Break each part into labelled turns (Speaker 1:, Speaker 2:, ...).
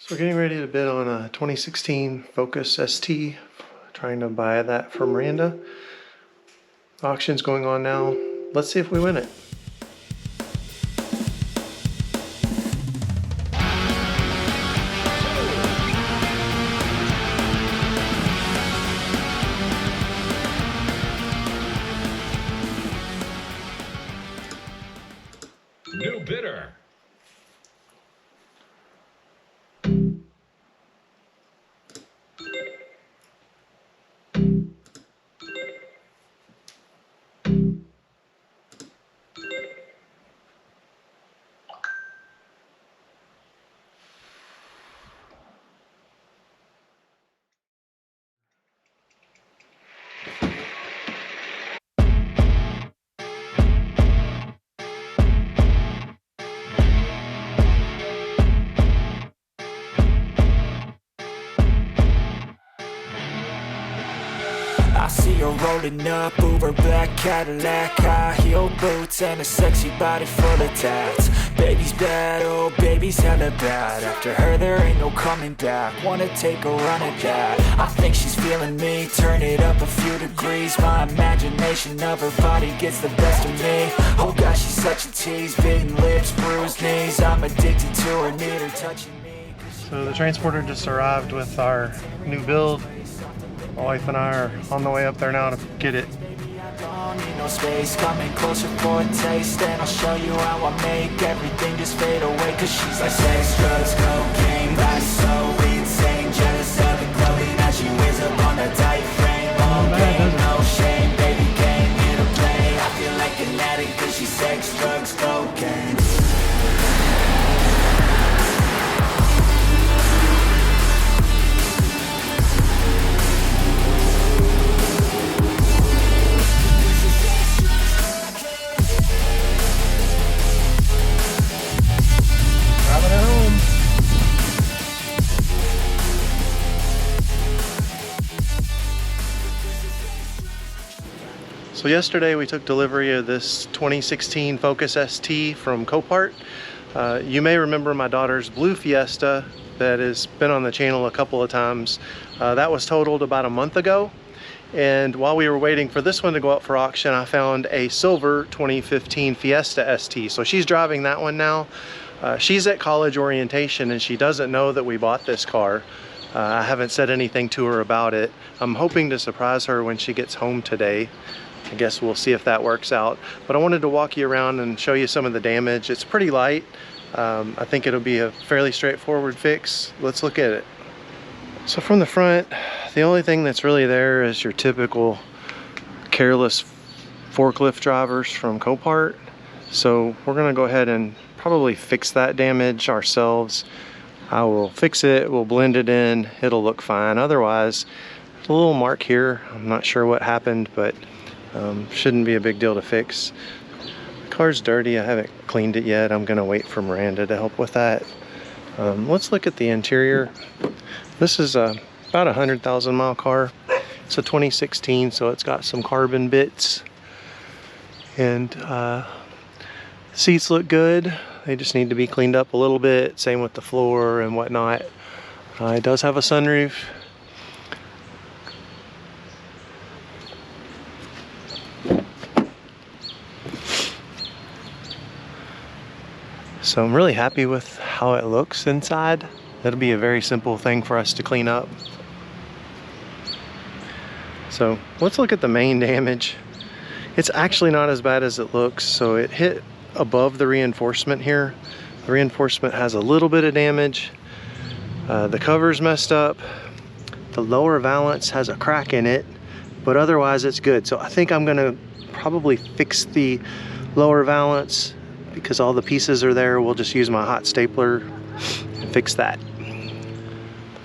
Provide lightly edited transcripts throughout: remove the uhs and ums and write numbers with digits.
Speaker 1: So we're getting ready to bid on a 2016 Focus ST, trying to buy that from Miranda. Auction's going on now. Let's see if we win it.
Speaker 2: New bidder.
Speaker 3: I see her rolling up, Uber black Cadillac, high heel boots and a sexy body full of tats. Baby's bad, oh baby's hella bad. After her there ain't no coming back. Wanna take a run at that. I think she's feeling me, turn it up a few degrees. My imagination of her body gets the best of me. Oh gosh, she's such a tease, bitten lips, bruised knees. I'm addicted to her, need her touching me.
Speaker 1: So the transporter just arrived with our new build. My wife and I are on the way up there now to get it.
Speaker 3: Don't need no space, coming closer for a taste. And I'll show you how I make everything just fade away. Cause she's like sex, drugs, cocaine, body so insane. Jealous of the clothing that she wears up on a tight frame. Okay, no shame, baby came here to play. I feel like an addict cause she's sex, drugs, cocaine.
Speaker 1: So yesterday we took delivery of this 2016 Focus ST from Copart. You may remember my daughter's blue Fiesta that has been on the channel a couple of times. That was totaled about a month ago. And while we were waiting for this one to go up for auction, I found a silver 2015 Fiesta ST. So she's driving that one now. She's at college orientation and she doesn't know that we bought this car. I haven't said anything to her about it. I'm hoping to surprise her when she gets home today. I guess we'll see if that works out. But I wanted to walk you around and show you some of the damage. It's pretty light. I think it'll be a fairly straightforward fix. Let's look at it. So from the front, the only thing that's really there is your typical careless forklift drivers from Copart. So we're gonna go ahead and probably fix that damage ourselves. I will fix it, we'll blend it in, it'll look fine. Otherwise, a little mark here. I'm not sure what happened, but shouldn't be a big deal to fix. The car's dirty, I haven't cleaned it yet. I'm gonna wait for Miranda to help with that. Let's look at the interior. This is about a 100,000 mile car. It's a 2016, so it's got some carbon bits. And seats look good. They just need to be cleaned up a little bit. Same with the floor and whatnot. It does have a sunroof. So I'm really happy with how it looks inside. That'll be a very simple thing for us to clean up. So let's look at the main damage. It's actually not as bad as it looks. So it hit above the reinforcement here. The reinforcement has a little bit of damage. The cover's messed up. The lower valance has a crack in it, but otherwise it's good. So I think I'm gonna probably fix the lower valance because all the pieces are there. We'll just use my hot stapler and fix that.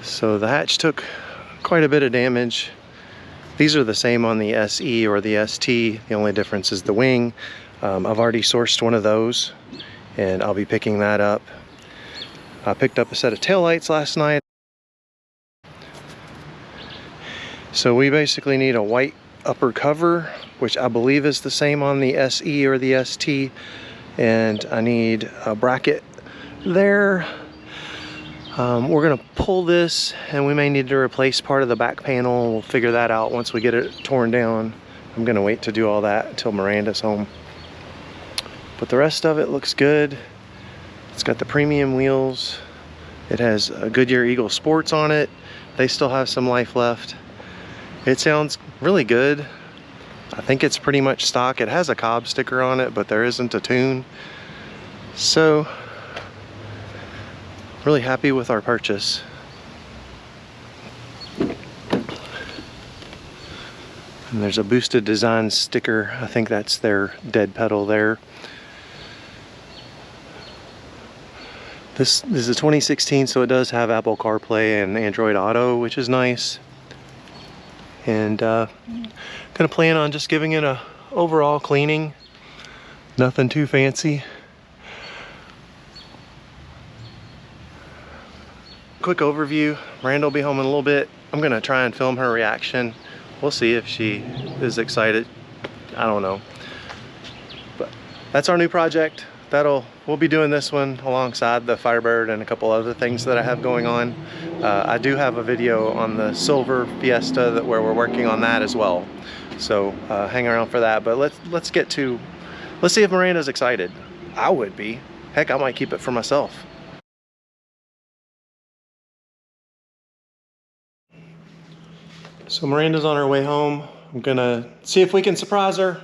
Speaker 1: So the hatch took quite a bit of damage. These are the same on the SE or the ST. The only difference is the wing. I've already sourced one of those and I'll be picking that up. I picked up a set of taillights last night. So we basically need a white upper cover, which I believe is the same on the SE or the ST. And I need a bracket there. We're gonna pull this, and we may need to replace part of the back panel. We'll figure that out once we get it torn down. I'm gonna wait to do all that until Miranda's home. But the rest of it looks good. It's got the premium wheels. It has a Goodyear Eagle Sports on it. They still have some life left. It sounds really good. I think it's pretty much stock. It has a Cobb sticker on it, but there isn't a tune. So, really happy with our purchase. And there's a Boosted Design sticker. I think that's their dead pedal there. This is a 2016, so it does have Apple CarPlay and Android Auto, which is nice. And gonna plan on just giving it a overall cleaning. Nothing too fancy. Quick overview. Miranda will be home in a little bit. I'm gonna try and film her reaction. We'll see if she is excited. I don't know. But that's our new project. We'll be doing this one alongside the Firebird and a couple other things that I have going on. I do have a video on the silver Fiesta where we're working on that as well. So hang around for that. But let's see if Miranda's excited. I would be. Heck, I might keep it for myself. So Miranda's on her way home. I'm gonna see if we can surprise her.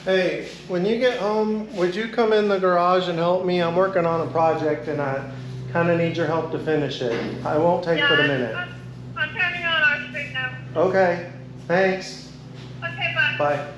Speaker 1: Hey, when you get home, would you come in the garage and help me? I'm working on a project and I kind of need your help to finish it. I won't take but a minute.
Speaker 2: I'm turning on our street now.
Speaker 1: Okay, thanks.
Speaker 2: Okay, bye.
Speaker 1: Bye.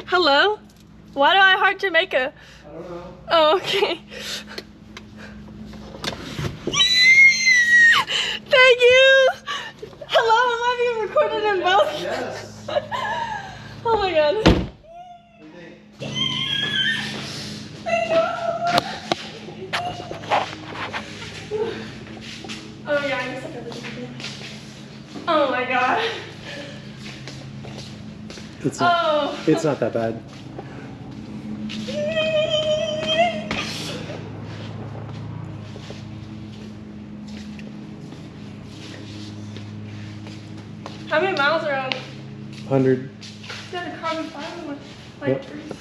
Speaker 2: Hello? Why do I heart Jamaica?
Speaker 1: I don't know.
Speaker 2: Oh, okay. Thank you! Hello, am I being recorded in both?
Speaker 1: Yes.
Speaker 2: Oh my god. Oh yeah, I guess I got this again. Oh my god.
Speaker 1: It's not that bad.
Speaker 2: How many miles are on?
Speaker 1: 100.
Speaker 2: It's got a carbon fiber with like
Speaker 1: Yep.
Speaker 2: trees.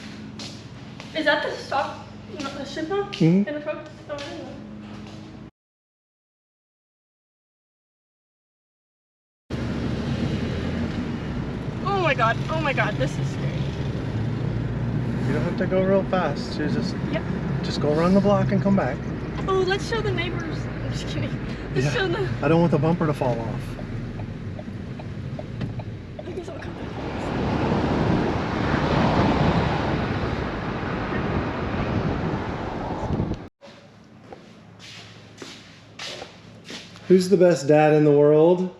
Speaker 2: Is that the stock, the ship now?
Speaker 1: Mhm.
Speaker 2: In the truck? Oh, I didn't know. Oh my god, this is scary.
Speaker 1: You don't have to go real fast. You
Speaker 2: Yep.
Speaker 1: just go around the block and come back.
Speaker 2: Oh, let's show the neighbors. I'm just kidding. Let's show them.
Speaker 1: I don't want the bumper to fall off.
Speaker 2: I guess I'll come back.
Speaker 1: Who's the best dad in the world?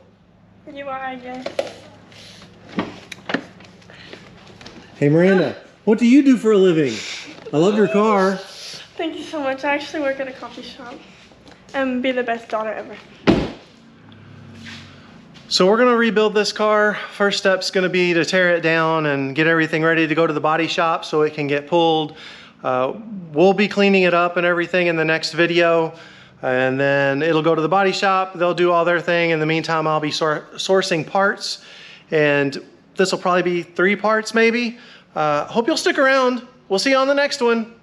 Speaker 2: You are, I guess.
Speaker 1: Hey Miranda, what do you do for a living? I love your car.
Speaker 2: Thank you so much. I actually work at a coffee shop and be the best daughter ever.
Speaker 1: So we're gonna rebuild this car. First step's gonna be to tear it down and get everything ready to go to the body shop so it can get pulled. We'll be cleaning it up and everything in the next video. And then it'll go to the body shop. They'll do all their thing. In the meantime, I'll be sourcing parts. And this will probably be 3 parts maybe. Hope you'll stick around. We'll see you on the next one.